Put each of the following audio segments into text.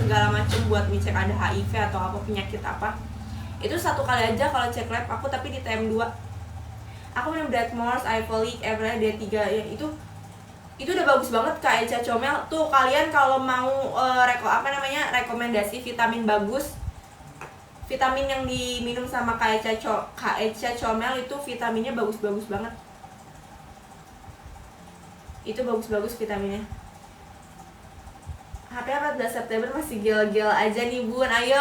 segala macem buat ngecek ada HIV atau apa penyakit apa. Itu 1 kali aja kalau cek lab aku, tapi di TM2 aku minum Deadmors, Ivolic, Everest D3 ya, itu udah bagus banget Kak Eca Comel. Tuh kalian kalau mau rekomendasi vitamin bagus, vitamin yang diminum sama Kak Eca Comel itu vitaminnya bagus-bagus banget. Itu bagus-bagus vitaminnya. HP 14 September masih gel-gel aja nih Bun. Ayo,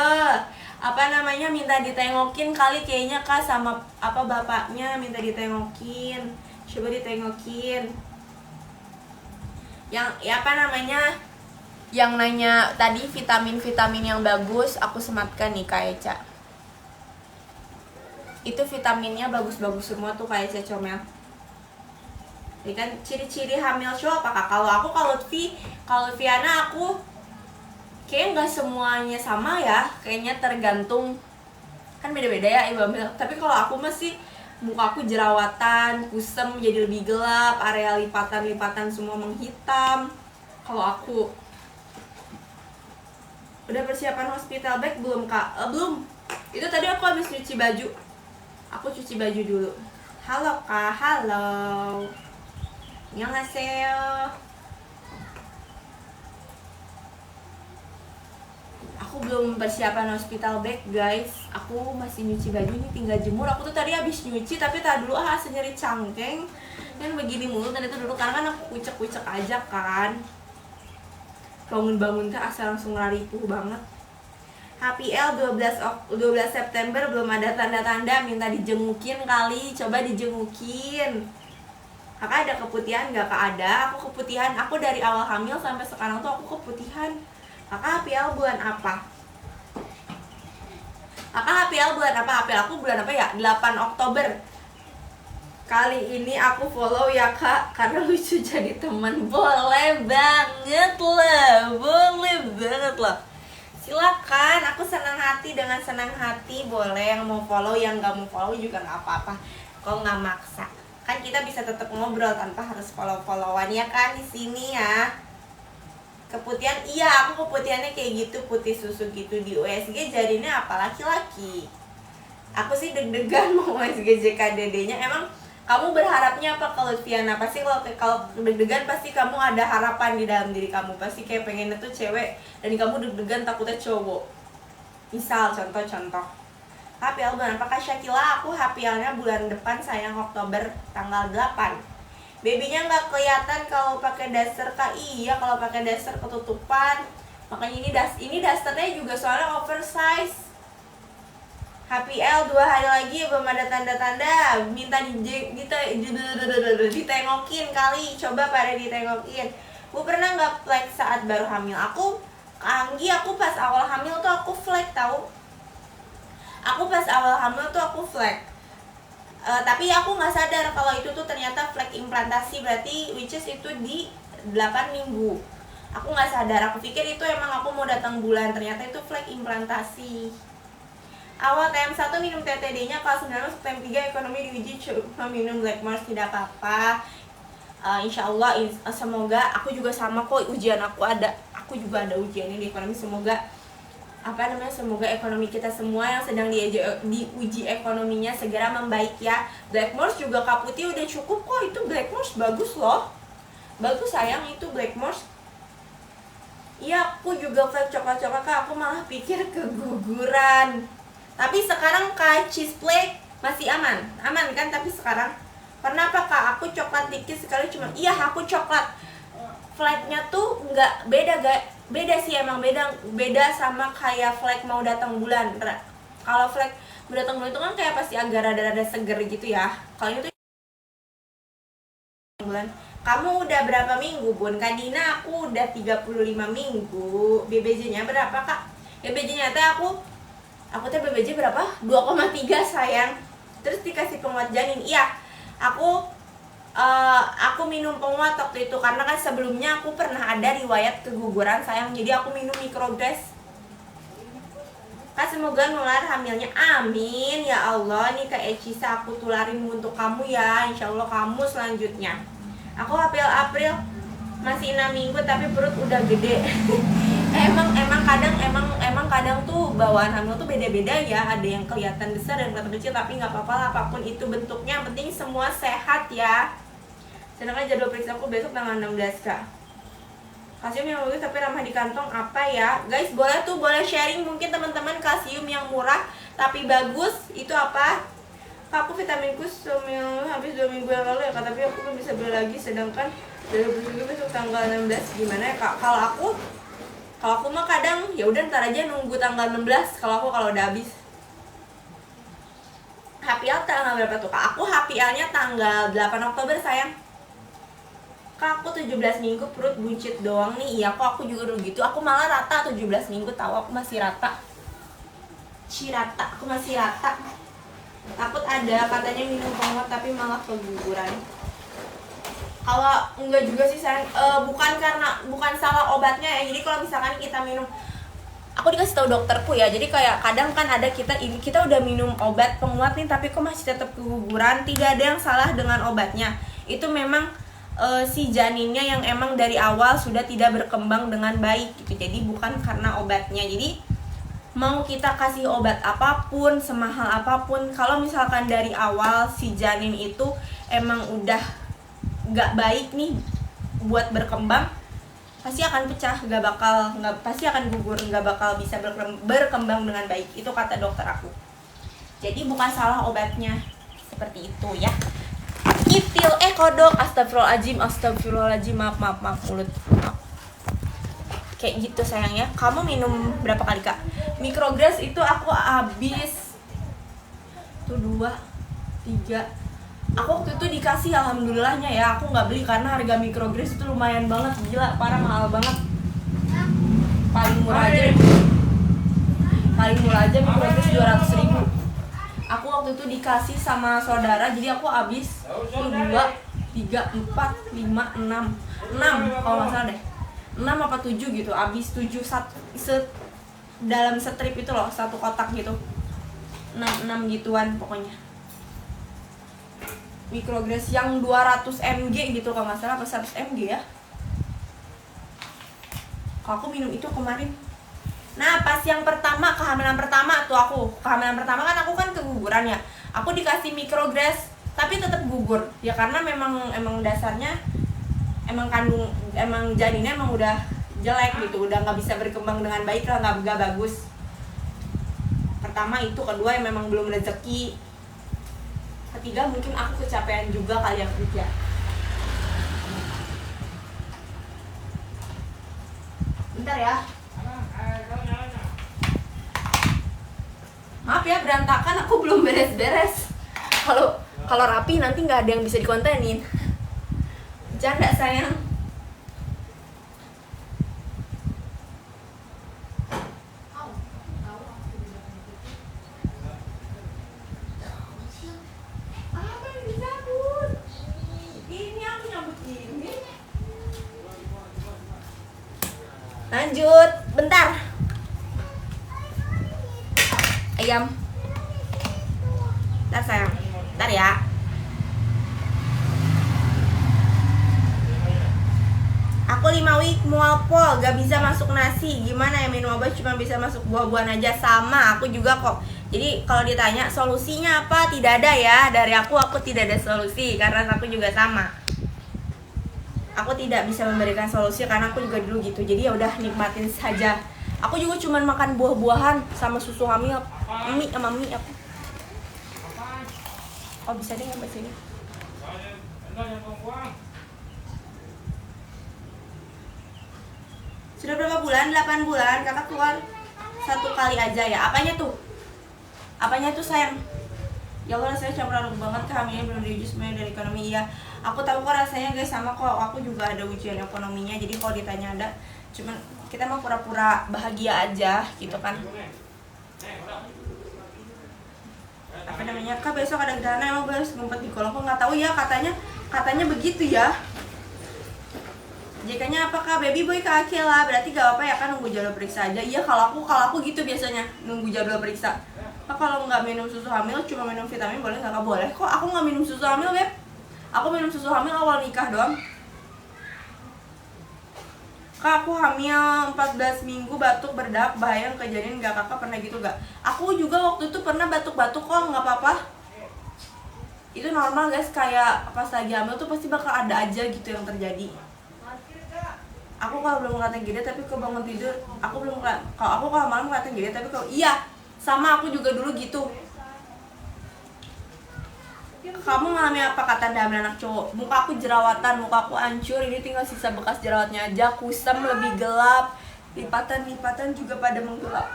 minta ditengokin kali kayaknya Kak sama bapaknya, minta ditengokin. Coba ditengokin. Yang nanya tadi vitamin-vitamin yang bagus aku sematkan nih Kak Eca. Itu vitaminnya bagus-bagus semua tuh Kak Eca Comel. Ini kan ciri-ciri hamil cowok apa Kak? Kalau Viana aku kayaknya nggak semuanya sama ya, kayaknya tergantung, kan beda-beda ya ibu hamil. Tapi kalau aku masih muka aku jerawatan, kusem jadi lebih gelap, area lipatan semua menghitam. Kalau aku udah persiapan hospital bag belum Kak? Belum. Itu tadi aku habis cuci baju. Aku cuci baju dulu. Halo Kak, halo. Annyeonghaseyo. Aku belum persiapan hospital bag guys. Aku masih nyuci baju nih, tinggal jemur. Aku tuh tadi habis nyuci tapi tadi dulu nyeri cangkeng. Dan begini mulu tadi tuh dulu karena kan aku kucek-kucek aja kan. Bangun-bangun ke asal langsung ripuh banget. HPL 12 September belum ada tanda-tanda, minta dijengukin kali. Coba dijengukin. Kakak ada keputihan nggak Kak? Ada, aku keputihan. Aku dari awal hamil sampai sekarang tuh aku keputihan. Kakak HPL bulan apa? HPL aku bulan apa ya? 8 Oktober. Kali ini aku follow ya Kak, karena lucu jadi teman. Boleh banget lah. Silakan, aku senang hati dengan senang hati. Boleh yang mau follow, yang nggak mau follow juga nggak apa-apa. Kok nggak maksa. Kan kita bisa tetap ngobrol tanpa harus follow-followan ya kan di sini ya. Keputihan, iya aku keputihannya kayak gitu, putih susu gitu di USG jadinya apa laki-laki. Aku sih deg-degan mau USG JKDD-nya. Emang kamu berharapnya apa kalau Viana? Pasti kalau deg-degan pasti kamu ada harapan di dalam diri kamu. Pasti kayak pengennya tuh cewek dan kamu deg-degan takutnya cowok. Misal contoh. HPL bulan apakah Syakila? Aku HPL-nya bulan depan sayang, Oktober tanggal 8. Babynya nggak kelihatan kalau pakai daster Kak. Iya, kalau pakai daster ketutupan. Makanya ini dasternya juga soalnya oversize. HPL 2 hari lagi belum ada tanda-tanda, minta ditengokin kali. Coba pada ditengokin. Bu pernah nggak flek saat baru hamil? Aku pas awal hamil tuh aku flek tahu. Tapi aku nggak sadar kalau itu tuh ternyata flek implantasi, berarti which is itu di 8 minggu. Aku nggak sadar, aku pikir itu emang aku mau datang bulan, ternyata itu flek implantasi. Awal TM1 minum TTD-nya, kelas 9 masuk TM3 ekonomi diuji cuma minum Black Mars, tidak apa-apa. Insya Allah, semoga aku juga sama kok, aku juga ada ujiannya di ekonomi. Semoga ekonomi kita semua yang sedang diuji ekonominya segera membaik ya. Blackmores juga Kak Putih udah cukup kok, itu Blackmores bagus loh. Bagus sayang itu Blackmores. Iya, aku juga flek coklat-coklat Kak, aku malah pikir keguguran. Tapi sekarang Kak cheese plate masih aman kan? Tapi sekarang kenapa Kak? Aku coklat dikit sekali cuma. Iya, aku coklat. Flagnya tuh nggak beda sih, emang beda sama kayak flag mau datang bulan. Kalau flag mau datang bulan itu kan kayak pasti agak rada-rada seger gitu ya. Kalau itu bulan. Kamu udah berapa minggu Bun? Kak Dina aku udah 35 minggu. BBJ-nya berapa Kak? BBJ-nya teh aku teh BBJ berapa? 2,3 sayang. Terus dikasih penguat janin. Iya, aku minum penguat waktu itu karena kan sebelumnya aku pernah ada riwayat keguguran sayang, jadi aku minum microdose. Kak semoga nular hamilnya, amin ya Allah. Nih Kak Ecisa aku tularin untuk kamu ya, insya Allah kamu selanjutnya. Aku April masih 6 minggu tapi perut udah gede. emang kadang kadang tuh bawaan hamil tuh beda-beda ya, ada yang kelihatan besar dan kelihatan kecil, tapi nggak apa-apa lah apapun itu bentuknya, yang penting semua sehat ya. Sedangkan jadwal periksa aku besok tanggal 16 kak. Kalsium yang bagus tapi ramah di kantong apa ya guys? Boleh tuh, boleh sharing mungkin teman-teman kalsium yang murah tapi bagus itu apa? Kak, aku vitaminku habis 2 minggu yang lalu ya kak, tapi aku belum bisa beli lagi, sedangkan jadwal periksa besok tanggal 16. Gimana ya kak? Kalau aku mah kadang ya udah ntar aja nunggu tanggal 16 kalau udah habis. HPL tanggal berapa tuh kak? Aku HPL-nya tanggal 8 Oktober sayang. Kak, aku 17 minggu perut buncit doang nih. Iya kok, aku juga dulu gitu. Aku malah rata 17 minggu, tahu aku masih rata. Aku masih rata. Takut ada katanya minum penguat tapi malah keguguran. Kalau enggak juga sih sayang, bukan salah obatnya ya. Jadi kalau misalkan kita minum, aku dikasih tahu dokterku ya. Jadi kayak kadang kan ada kita udah minum obat penguat nih tapi kok masih tetap keguguran. Tidak ada yang salah dengan obatnya. Itu memang si janinnya yang emang dari awal sudah tidak berkembang dengan baik gitu. Jadi bukan karena obatnya. Jadi mau kita kasih obat apapun, semahal apapun, kalau misalkan dari awal si janin itu emang udah gak baik nih buat berkembang, pasti akan pecah, pasti akan gugur, gak bakal bisa berkembang dengan baik. Itu kata dokter aku. Jadi bukan salah obatnya, seperti itu ya. Kitil, kodok, astagfirullahaladzim, maaf mulut, maaf. Kayak gitu sayang ya. Kamu minum berapa kali kak? Microgras itu aku habis tuh 2, 3. Aku waktu itu dikasih, alhamdulillahnya ya. Aku nggak beli karena harga microgras itu lumayan banget, gila, parah mahal banget. Paling murah aja microgras 200.000. Aku waktu itu dikasih sama saudara, jadi aku habis 2, 3, 4, 5, 6 kalau nggak salah deh, 6 apa 7 gitu. Habis 7 dalam strip itu loh, satu kotak gitu, 6 gituan pokoknya. Microgras yang 200 mg gitu kalau nggak salah, apa 100 mg ya. Kalau aku minum itu kemarin. Nah pas yang kehamilan pertama kan aku kan keguguran ya. Aku dikasih microgras tapi tetap gugur ya, karena emang dasarnya emang janinnya emang udah jelek gitu, udah nggak bisa berkembang dengan baik lah, nggak bagus. Pertama itu, kedua yang memang belum rezeki, ketiga mungkin aku kecapean juga kali ya kerja. Bentar ya. Maaf ya berantakan, aku belum beres-beres. Kalau rapi nanti nggak ada yang bisa dikontenin. Canda sayang. Apa yang dicabut? Ini aku nyambut ini. Lanjut, bentar. Ayam. Bentar sayang, bentar ya. Aku 5 week mual pol, gak bisa masuk nasi. Gimana ya, minum obat cuma bisa masuk buah-buahan aja. Sama, aku juga kok. Jadi kalau ditanya solusinya apa, tidak ada ya. Dari aku tidak ada solusi, karena aku juga sama. Aku tidak bisa memberikan solusi karena aku juga dulu gitu. Jadi ya udah, nikmatin saja. Aku juga cuma makan buah-buahan sama susu hamil, mie sama mie aku. Oh bisa deh ngambil sini. Sudah berapa bulan? 8 bulan. Kakak keluar 1 kali aja ya. Apanya tuh sayang? Ya Allah, rasanya campur aduk banget. Kehamilan belum diuji semuanya dari ekonomi. Iya, aku tahu kok rasanya guys, sama kok. Aku juga ada ujian ekonominya. Jadi kalau ditanya ada, cuman kita mau pura-pura bahagia aja gitu kan. Apa namanya, kak besok ada gerhana, emang harus ngumpet di kolong. Aku nggak tahu ya, katanya begitu ya. JK-nya apa kak? Baby boy ke Akela, berarti gak apa ya kan, nunggu jadwal periksa aja. Iya, kalau aku gitu biasanya nunggu jadwal periksa. Kak kalau nggak minum susu hamil, cuma minum vitamin boleh nggak kak? Boleh kok, aku nggak minum susu hamil beb. Aku minum susu hamil awal nikah doang. Kak, aku hamil 14 minggu batuk berdahak, bahaya kejadian nggak? Kakak pernah gitu gak? Aku juga waktu itu pernah batuk-batuk kok, nggak apa-apa. Itu normal guys, kayak pas lagi hamil tuh pasti bakal ada aja gitu yang terjadi. Aku kalau belum kelihatan gede tapi kalau bangun tidur, aku belum kalau aku kalau malam kelihatan gede tapi kalau iya, sama aku juga dulu gitu. Kamu mengalami apa kata hamil anak cowok? Muka aku jerawatan, muka aku hancur, ini tinggal sisa bekas jerawatnya aja, kusam, lebih gelap, lipatan-lipatan juga pada menggelap.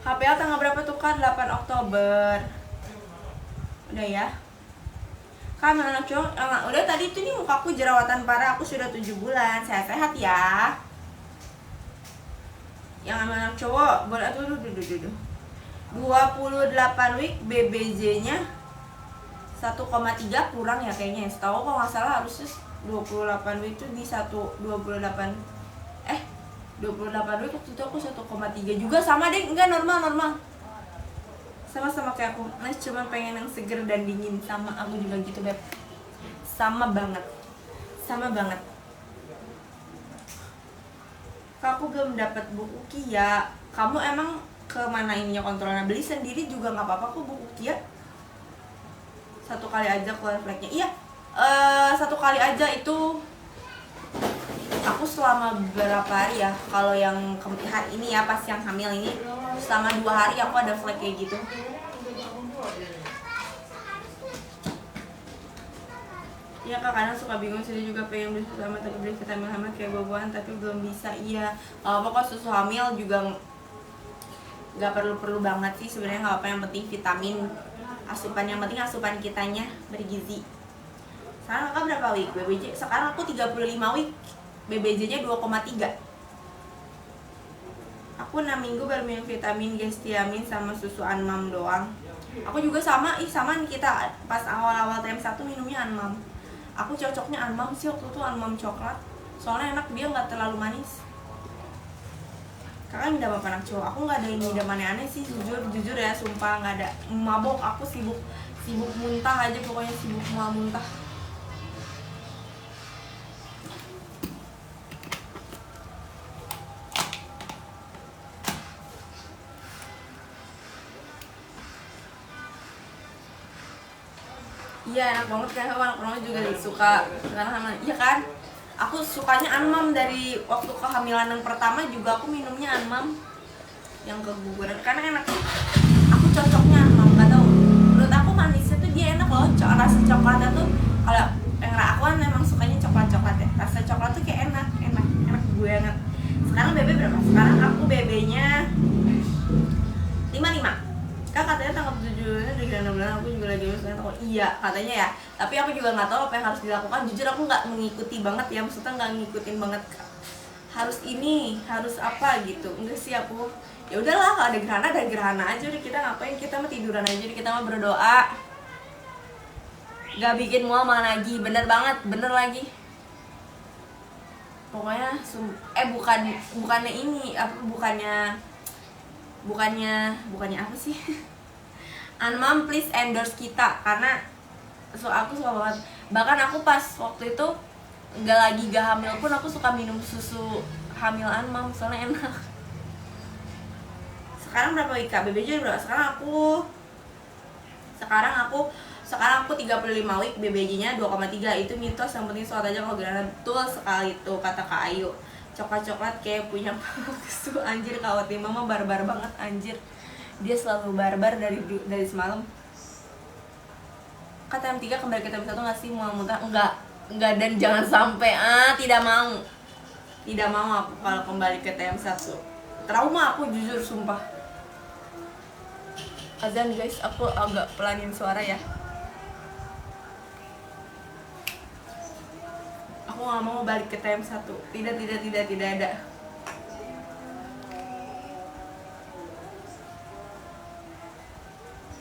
HPL tanggal berapa tuh kan? 8 Oktober. Udah ya. Kan anak cowok, udah tadi tuh nih muka aku jerawatan parah, aku sudah 7 bulan, sehat-sehat ya. Yang anak cowok, boleh tuh 28 week BBJ-nya 1,3 kurang ya kayaknya. Setahu kalau nggak salah harusnya 28 week itu di 28 week waktu itu aku 1,3 juga, sama deh, enggak normal. Sama-sama kayak aku. Nah, cuma pengen yang seger dan dingin, sama aku juga gitu, Beb. Sama banget. Kak, aku belum dapat buku Kia. Kamu emang kemana ininya kontrolnya? Beli sendiri juga nggak apa-apa kok buku Kia. 1 kali aja keluar flagnya. Iya, 1 kali aja itu. Aku selama berapa hari ya? Kalau yang hari ini ya, pas yang hamil ini, selama 2 hari aku ada flag kayak gitu. Iya kak, kadang suka bingung sih, juga pengen beli susu hamil tapi beli vitamin hamil kayak buah-buahan tapi belum bisa. Iya, pokoknya susu hamil juga nggak perlu banget sih sebenarnya, nggak apa, yang penting vitamin, asupan, yang penting asupan kitanya bergizi. Sekarang kakak berapa week BBJ? Sekarang aku 35 week, BBJ-nya 2,3. Aku 6 minggu baru minum vitamin gestiamin sama susu Anmam doang. Aku juga sama nih, kita pas awal-awal TM1 minumnya Anmam. Aku cocoknya Anmam sih waktu itu, Anmam coklat. Soalnya enak, dia nggak terlalu manis. Kakak ngidam apa anak cowok? Aku nggak ada ngidam aneh-aneh sih, jujur ya, sumpah nggak ada. Mabok, aku sibuk muntah aja, pokoknya sibuk mau muntah. Iya, enak banget kan, anak orang juga suka karena sama, iya kan? Aku sukanya Anmam dari waktu kehamilan yang pertama juga aku minumnya Anmam yang keguguran karena enak. Aku cocoknya Anmam, nggak tahu. Menurut aku manisnya tuh dia enak loh, rasa coklatnya tuh, kalau yang aku kan memang sukanya coklat ya. Rasa coklat tuh kayak enak gue banget. Sekarang BB berapa? Sekarang aku BB-nya 55. Kak katanya tanggal 7 di bulan aku juga lagi sekarang. Oh iya katanya ya, tapi aku juga nggak tahu apa yang harus dilakukan. Jujur aku nggak mengikuti banget ya, maksudnya nggak ngikutin banget harus ini, harus apa gitu, enggak sih aku. Ya udahlah, kalau ada gerhana aja udah, kita ngapain, kita mah tiduran aja, kita mah berdoa, nggak bikin mual malah lagi. Bener banget, bener lagi. Pokoknya bukannya ini apa, bukannya apa sih. Anmam please endorse kita, karena aku suka banget. Bahkan aku pas waktu itu gak hamil pun aku suka minum susu hamil Anmam, soalnya enak. Sekarang berapa week Kak? BBJ berapa? Sekarang aku 35 week, BBJ-nya 2,3. Itu mitos, yang penting sholat aja kalau gerhana. Betul sekali tuh kata Kak Ayu. Coklat kayak punya palsu. Anjir, Kak Wati mama barbar banget anjir. Dia selalu barbar dari semalam. Kata M3 kembali ke TM1 nggak sih? Mau muntah? Enggak, dan jangan sampai. Tidak mau aku kalau kembali ke TM1. Trauma aku, jujur sumpah. Azan guys, aku agak pelanin suara ya. Aku nggak mau balik ke TM1. Tidak ada.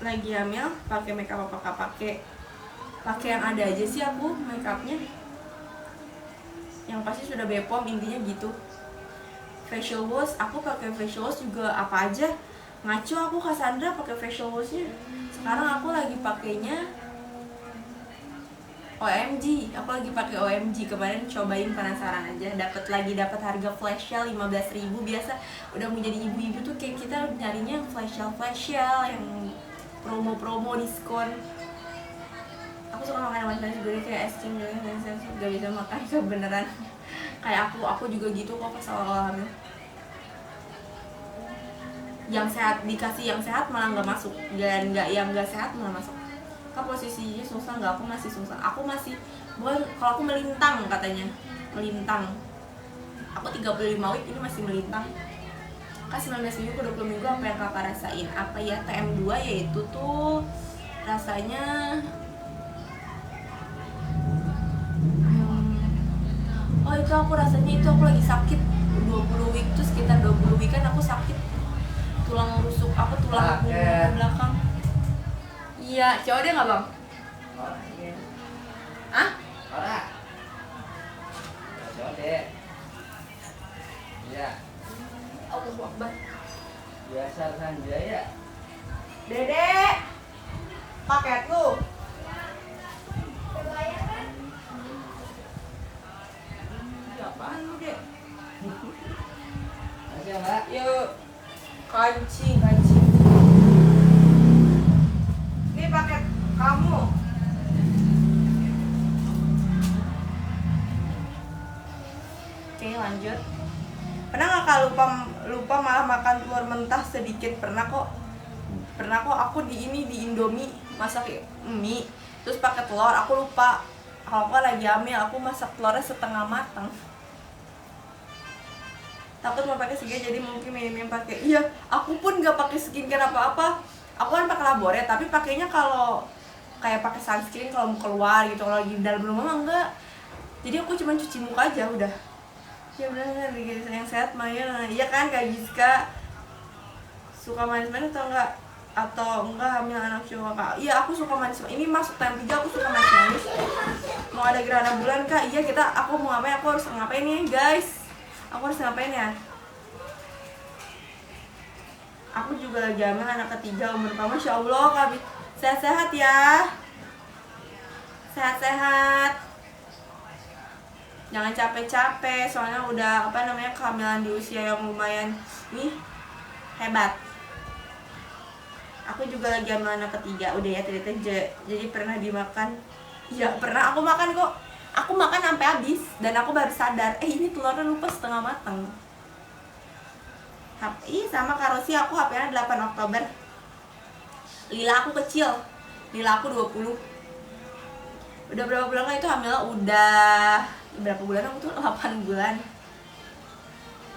Lagi hamil pakai makeup apa? Pakai yang ada aja sih aku makeupnya. Yang pasti sudah Bepom, intinya gitu. Facial wash, aku pakai facial wash juga apa aja. Ngaco aku Cassandra pakai facial washnya. Sekarang aku lagi pakainya OMG, aku lagi pakai OMG. Kemarin cobain, penasaran aja. Dapat harga flash sale 15.000. Biasa udah mau jadi ibu-ibu tuh kayak kita nyarinya yang flash sale, yang promo diskon. Aku suka makan nasi goreng kayak es krim gitu, gak bisa makan kebeneran. Kayak aku juga gitu kok pas awal hamil. Yang sehat dikasih yang sehat malah nggak masuk, dan yang nggak sehat malah masuk. Kak posisinya susah nggak? Aku masih susah. Aku masih bukan, kalau aku melintang katanya, melintang. Aku 35 week ini masih melintang. Kak 19 minggu ke 20 minggu apa yang kakak rasain? Apa ya? TM2 yaitu tuh rasanya oh itu aku rasanya itu aku lagi sakit 20 week tuh, sekitar 20 week kan aku sakit tulang rusuk, aku tulang belakang. Iya, coba deh nggak bang? Ah? Coba deh. Iya. Allahu Akbar. Biasa saja ya. Dedek, paket lu. Apaan lu dek? Masih Mbak? Yuk, kancing. Ini paket kamu. Oke, lanjut. Pernah nggak kak lupa malah makan telur mentah sedikit? Pernah kok aku di Indomie masak mie terus pakai telur, aku lupa. Kalau aku lagi hamil, aku masak telurnya setengah matang. Takut mau pakai skincare jadi mungkin minim pakai. Iya, aku pun nggak pakai skincare apa-apa. Aku kan pakai Labore, tapi pakainya kalau kayak pakai sunscreen kalau mau keluar gitu. Kalau di dalam rumah enggak. Jadi aku cuma cuci muka aja udah. Ya benar bikin yang sehat Maya. Iya kan Kak Giska? Suka manis-manis atau enggak? Atau enggak hamil anak cowok Kak? Iya, aku suka manis. Ini masuk tahun 3 aku suka manis-manis. Mau ada gerhana bulan Kak? Iya, aku mau ngapain? Aku harus ngapain nih, guys? Aku harus ngapain ya? Aku juga lagi hamil anak ketiga umur kamu. Masya Allah Kak, sehat-sehat ya. Sehat-sehat. Jangan capek-capek, soalnya udah kehamilan di usia yang lumayan nih hebat. Aku juga lagi hamil anak ketiga, udah ya ternyata jadi pernah dimakan. Ya pernah aku makan kok. Aku makan sampai habis dan aku baru sadar, ini telurnya lupa setengah matang. Sama Karosi aku HP-nya 8 Oktober. Lila aku kecil. Lila aku 20. Udah berapa bulan kan itu hamil? Udah berapa bulan aku tuh? 8 bulan.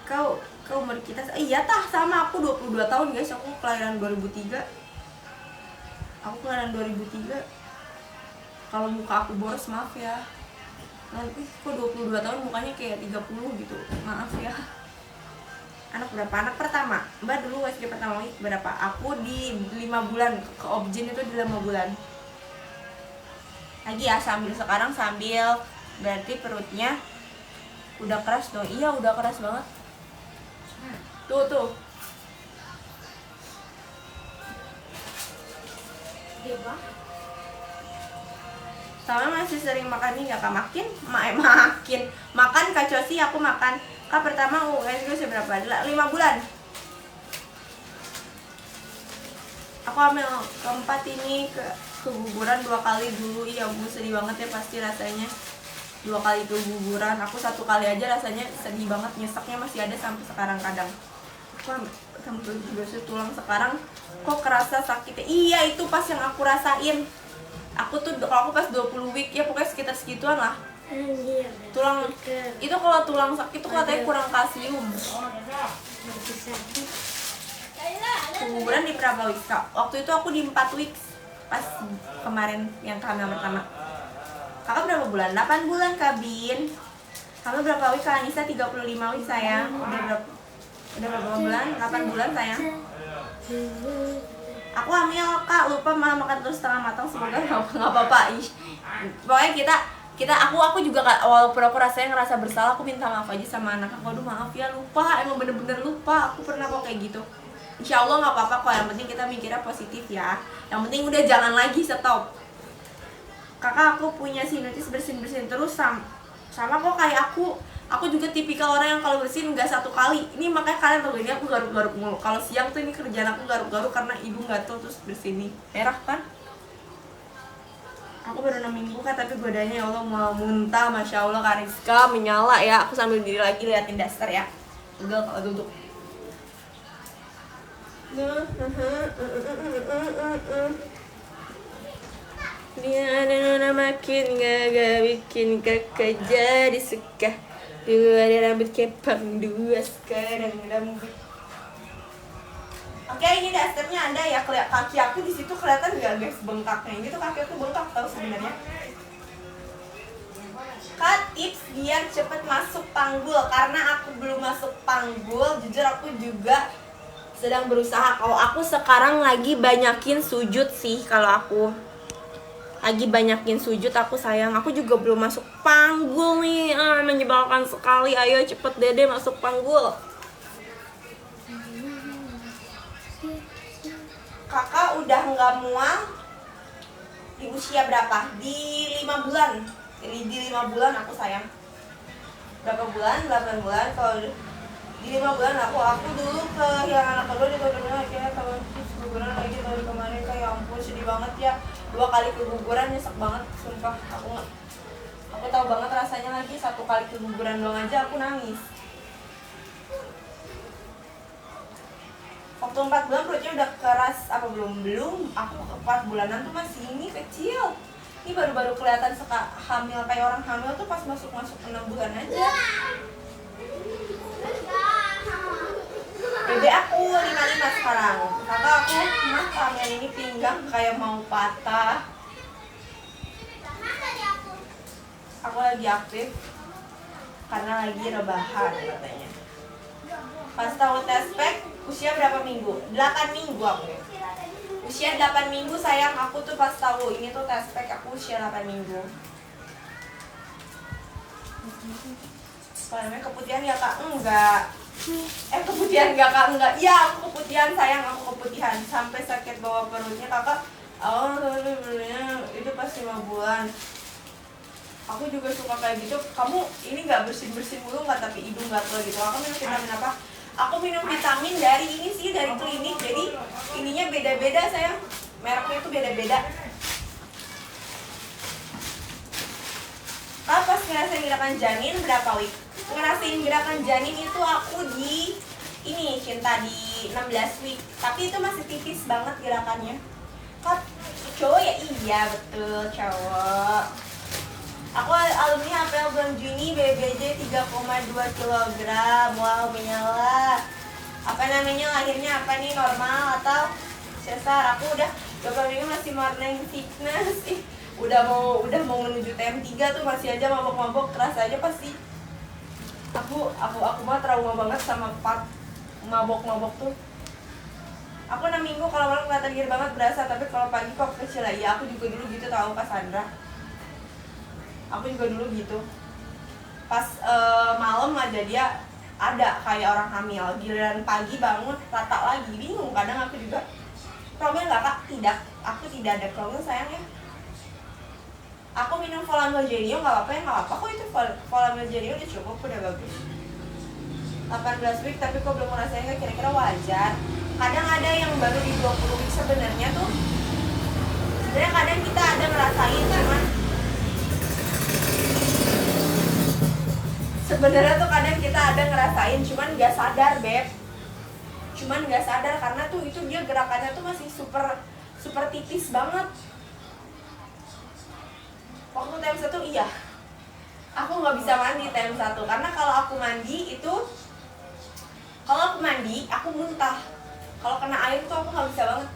Kau umur kita iya tah sama aku 22 tahun guys. Aku kelahiran 2003. Aku kelahiran 2003. Kalau muka aku boros maaf ya. Nanti kok 22 tahun mukanya kayak 30 gitu. Maaf ya. Anak berapa? Anak pertama. Mbak dulu SD pertama berapa? Aku di 5 bulan. Ke Objen itu di 5 bulan. Lagi ya sekarang sambil berarti perutnya udah keras dong. Iya udah keras banget. Tuh. Sama masih sering makan nih nggak Kak? Makan Kak Cosi aku makan. Kak pertama USG seberapa? 5 bulan. Aku hamil keempat ini keguguran 2 kali dulu. Iya Bu, sedih banget ya pasti rasanya. 2 kali keguguran. Aku 1 kali aja rasanya sedih banget. Nyeseknya masih ada sampai sekarang kadang. Aku sampai tulang sekarang kok kerasa sakitnya. Iya itu pas yang aku rasain. Aku tuh kalau aku pas 20 week ya pokoknya sekitar segituan lah. Tulang itu kalau tulang sakit tuh katanya kurang kalsium. Keguguran di berapa weeks Kak? Waktu itu aku di 4 weeks pas kemarin yang hamil pertama. Kakak berapa bulan? 8 bulan Kak Bin. Hamil berapa weeks Kak Anissa? 35 weeks sayang. Udah berapa bulan? 8 bulan sayang. Aku hamil Kak, lupa malah makan terus setengah matang. Semoga nggak apa-apa. Pokoknya aku juga walaupun aku rasanya ngerasa bersalah, aku minta maaf aja sama anak aku. Aduh maaf ya, lupa, emang bener-bener lupa. Aku pernah kok kayak gitu. Insya Allah nggak apa-apa kok, yang penting kita mikirnya positif ya. Yang penting udah jangan lagi stop. Kakak aku punya sinusitis bersin terus sama kok kayak aku juga tipikal orang yang kalau bersin nggak 1 kali. Ini makanya kalian tau gini aku garuk-garuk mulu. Kalau siang tuh ini kerjaan aku garuk-garuk karena hidung gatel terus bersin nih. Merah kan? Aku baru 6 minggu kan tapi godanya ya Allah mau muntah. Masya Allah Kak Rizka menyala ya. Aku sambil diri lagi liatin daster ya. Pegel kalau duduk. Dia ada nona makin gak bikin kakak jadi suka. Dulu ada rambut kepang, dua sekarang rambut. Oke, ini dasternya Anda ya. Kaki aku di situ kelihatan gak guys bengkaknya? Ini tuh kaki aku bengkak tau sebenarnya. Kak, tips biar cepet masuk panggul. Karena aku belum masuk panggul, jujur aku juga sedang berusaha. Kalau aku sekarang lagi banyakin sujud sih. Kalau aku lagi banyakin sujud, aku sayang. Aku juga belum masuk panggul nih. Menyebalkan sekali. Ayo cepet dede masuk panggul. Kakak udah nggak mual di usia berapa? Di 5 bulan. Jadi di 5 bulan aku sayang. Berapa bulan? 8 bulan. Kalau di 5 bulan aku dulu kehilangan anak kedua di tahun ini akhirnya tahun keguguran lagi tahun kemarin. Kayak ampun sedih banget ya. 2 kali keguguran nyesek banget. Sumpah aku tahu banget rasanya lagi 1 kali keguguran doang aja aku nangis. Waktu 4 bulan perutnya udah keras apa belum? Aku 4 bulanan tuh masih ini kecil. Ini baru-baru kelihatan hamil kayak orang hamil tuh pas masuk 6 bulan aja. Bebe aku 55 sekarang. Kakak aku mah hamil ini pinggang kayak mau patah. Aku lagi aktif karena lagi rebahan katanya. Pas tahu tes pack usia berapa minggu? 8 minggu aku. Usia 8 minggu sayang, aku tuh pas tahu ini tuh tes pack aku usia 8 minggu. Kalau namanya keputihan ya Kak? Enggak. Keputihan enggak Kak? Enggak. Iya, aku keputihan sayang, aku keputihan sampai sakit bawah perutnya Kakak. Itu pas 5 bulan. Aku juga suka kayak gitu. Kamu ini nggak bersin mulu nggak tapi hidung gatel gitu? Aku minum vitamin apa? Aku minum vitamin dari ini sih, dari klinik. Jadi ininya beda-beda sayang. Mereknya itu beda-beda. Pas ngerasain gerakan janin berapa week? Ngerasain gerakan janin itu aku di ini Cinta di 16 week. Tapi itu masih tipis banget gerakannya. Cowok ya? Iya betul cowok. Aku alumni HPL bulan Juni, BBJ 3,2 kg. Wow, menyala. Apa namanya, lahirnya apa nih, normal atau sesar? Aku udah 2 minggu masih morning sickness. Udah mau menuju TM3 tuh masih aja mabok-mabok, keras aja pasti. Aku mah trauma banget sama mabok-mabok tuh. Aku 6 minggu kalau malam kelihatan gini banget berasa, tapi kalau pagi kok kecil aja. Ya, aku juga dulu gitu tahu Kak Sandra. Aku juga dulu gitu. Pas malam aja dia ada kayak orang hamil. Giliran pagi bangun rata lagi, bingung. Kadang aku juga promil nggak Kak? Tidak, aku tidak ada promil sayang ya. Aku minum Folamilgenio nggak apa-apa ya, nggak apa-apa kok itu. Folamilgenio udah cukup, udah bagus. 18 week tapi kok belum ngerasain, nggak kira-kira wajar. Kadang ada yang baru di 20 week sebenarnya tuh. Sebenarnya kadang kita ada ngerasain cuman sebenarnya tuh kadang kita ada ngerasain cuman nggak sadar beb, cuman nggak sadar karena tuh itu dia gerakannya tuh masih super tipis banget. Waktu TM1 iya, aku nggak bisa mandi TM1 karena kalau aku mandi aku muntah. Kalau kena air tuh aku nggak bisa banget.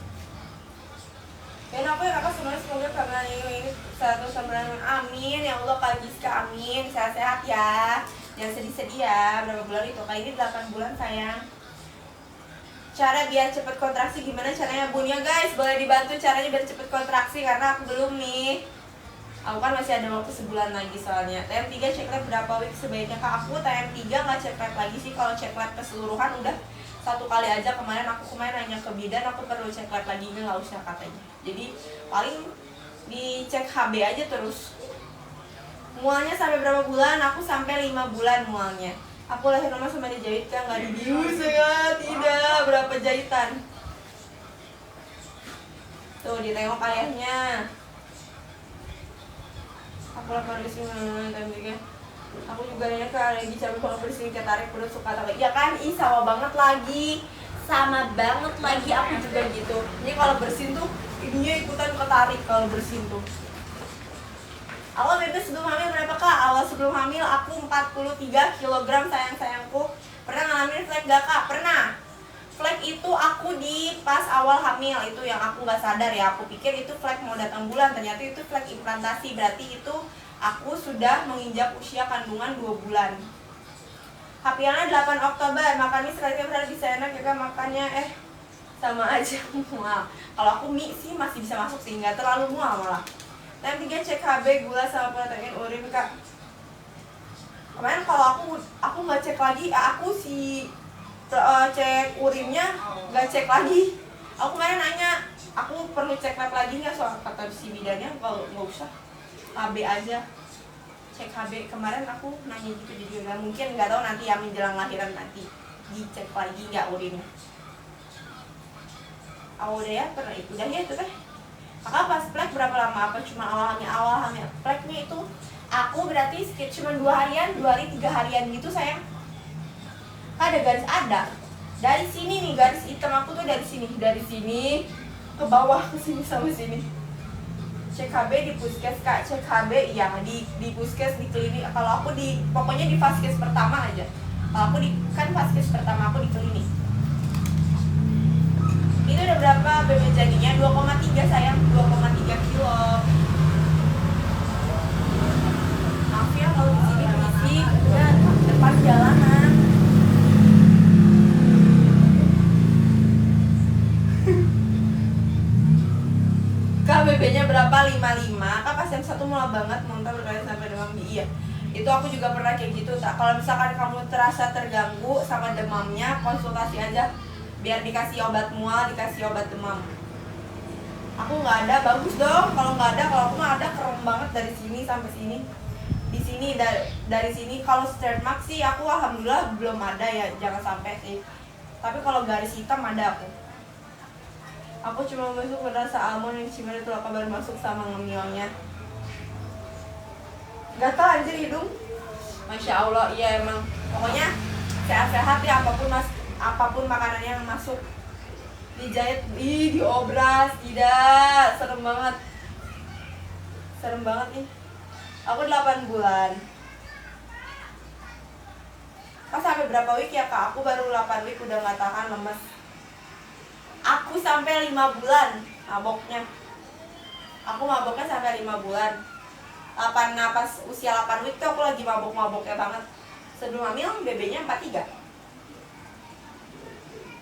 Dan aku ya Kakak semoga karena ini 109. Amin ya Allah Kak Giska, amin. Sehat-sehat ya. Jangan sedih-sedih ya. Berapa bulan itu? Kali ini 8 bulan sayang. Cara biar cepet kontraksi gimana caranya Bun? Ya guys, boleh dibantu caranya biar cepet kontraksi karena aku belum nih. Aku kan masih ada waktu sebulan lagi soalnya. TM3 check lab berapa week sebaiknya Kak? Aku TM3 nggak check lab lagi sih. Kalau check lab keseluruhan udah 1 kali aja. Kemarin nanya ke bidan, aku perlu check lab lagi, nggak usah katanya. Jadi paling dicek HB aja terus. Mualnya sampai berapa bulan? Aku sampai 5 bulan mualnya. Aku lahir normal sama dijahit kan, nggak dibius ya, tidak. Berapa jahitan? Tuh ditengok ayahnya. Aku lapar di sini dan juga. Aku juga nanya ke lagi cabai kalau di sini ketarik perut suka tak? Ya kan, sama banget lagi. Sama banget lagi aku juga gitu. Ini kalau bersin tuh ininya ikutan ketarik kalau bersin tuh. Awal bebek sebelum hamil berapa kak? Awal sebelum hamil aku 43 kg sayang-sayangku. Pernah ngalamin flek gak kak? Pernah. Flek itu aku di pas awal hamil, itu yang aku nggak sadar ya. Aku pikir itu flek mau datang bulan, ternyata itu flek implantasi. Berarti itu aku sudah menginjak usia kandungan 2 bulan. Hapiannya 8 Oktober, makan mie sekali berarti bisa enak ya kak makannya. Sama aja mual. Kalau aku mie sih masih bisa masuk sih, nggak terlalu mual malah. Dan 3 cek HB, gula sama protein urin kak. Kemarin kalau aku nggak cek lagi, aku cek urinnya nggak cek lagi. Aku kemarin nanya, aku perlu cek lab lagi nggak, soal kata si bidannya kalau nggak usah, HB aja. Cek HB kemarin aku nanya gitu, jadi nggak mungkin, nggak tahu nanti ya menjelang lahiran nanti dicek lagi nggak urinnya. Udah ya, pernah itu udah ya itu teh. Kakak pas flek berapa lama? Apa cuma awal hamil? Fleknya itu aku berarti cuma 2 harian, 2 hari 3 harian gitu sayang. Ada garis, ada dari sini nih, garis hitam aku tuh dari sini ke bawah ke sini sama sini. Cek HB di puskes kak, cek HB iya di puskes, di klinik. Kalau aku pokoknya di vaskes pertama aja. Kalau aku kan vaskes pertama aku di klinik. Itu udah berapa bebek jadinya? 2,3 sayang, 2,3 kilo. Maaf ya kalau di sini berisik, udah depan jalanan. Kak BB-nya berapa? 55. Kak pas yang satu mulai banget muntah berkali sampai demam. Iya. Itu aku juga pernah kayak gitu. Kalau misalkan kamu terasa terganggu sama demamnya, konsultasi aja biar dikasih obat mual, dikasih obat demam. Aku nggak ada, bagus dong. Kalau nggak ada, kalau aku mah ada, keren banget dari sini sampai sini. Di sini dari sini. Kalau stretch mark sih aku alhamdulillah belum ada ya, jangan sampai sih. Tapi kalau garis hitam ada aku. Aku cuma masuk ke rasa almond yang cimere itu kabar masuk sama ngemilnya. Gatal anjir hidung. Masya Allah, iya emang. Pokoknya sehat-sehat ya, apapun makanannya yang masuk. Dijahit, diobras, tidak, serem banget. Serem banget nih. Aku 8 bulan. Pas sampai berapa week ya kak? Aku baru 8 week udah gak tahan, lemes. Aku sampai 5 bulan maboknya. Aku maboknya sampai 5 bulan. Pas usia 8 week tuh aku lagi mabok-maboknya banget. Sebelum hamil BB-nya 43.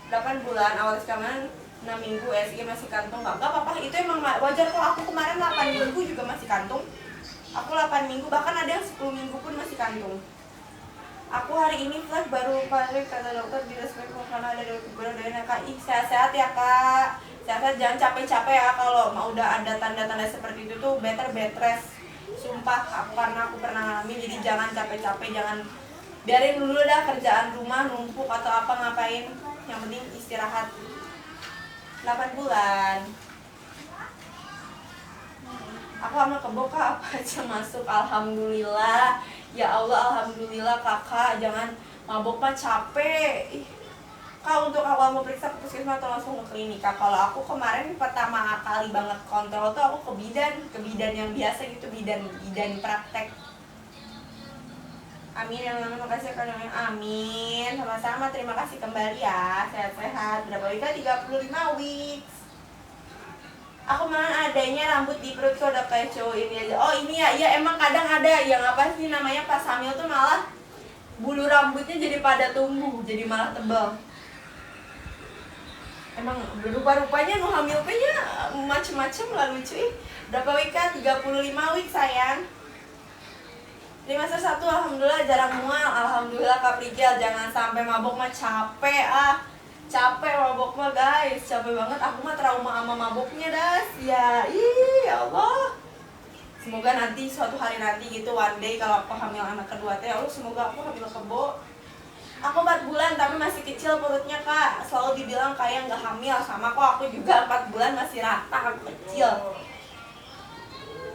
8 bulan, awal kemarin 6 minggu SG masih kantung. Gak apa-apa, itu emang wajar kok. Aku kemarin 8 minggu juga masih kantung. Aku 8 minggu, bahkan ada yang 10 minggu pun masih kantung. Aku hari ini flek baru balik, kata dokter di respek karena ada dokter dari kak. Sehat-sehat ya kak. Sehat-sehat, jangan capek-capek ya. Kalau mau udah ada tanda-tanda seperti itu tuh better bed rest. Sumpah, karena aku pernah ngalamin. Jadi jangan capek-capek, jangan biarin dulu dah kerjaan rumah numpuk atau apa ngapain. Yang penting istirahat. 8 bulan. Aku sama kebo kak apa aja masuk, alhamdulillah. Ya Allah, alhamdulillah kakak. Jangan mabok mah capek. Kak, untuk awal mau periksa ke puskesmas atau langsung ke klinik kak? Kalau aku kemarin pertama kali banget kontrol tuh aku ke bidan yang biasa gitu, bidan praktek. Amin yang namanya, makasih kan yang amin. Sama-sama, terima kasih kembali ya. Sehat-sehat. Berapa week? 35 weeks. Aku malah adanya rambut di perut kok udah kayak cowok ini aja. Oh ini ya, iya emang kadang ada yang apa sih namanya pas hamil tuh malah bulu rambutnya jadi pada tumbuh, jadi malah tebal. Emang rupa-rupanya nu hamil punya macem-macem lah, lucu. Berapa week kan? 35 week sayang. 5 1, alhamdulillah jarang mual. Alhamdulillah Kak Prigel, jangan sampai mabok mah capek capek mabok mah guys, capek banget. Aku mah trauma sama maboknya das ya, ya Allah. Semoga nanti suatu hari nanti gitu one day kalau aku hamil anak kedua teh, Allah semoga aku hamil kebo. Aku 4 bulan tapi masih kecil perutnya kak. Selalu dibilang kayak nggak hamil sama kok, aku juga 4 bulan masih rata, aku kecil.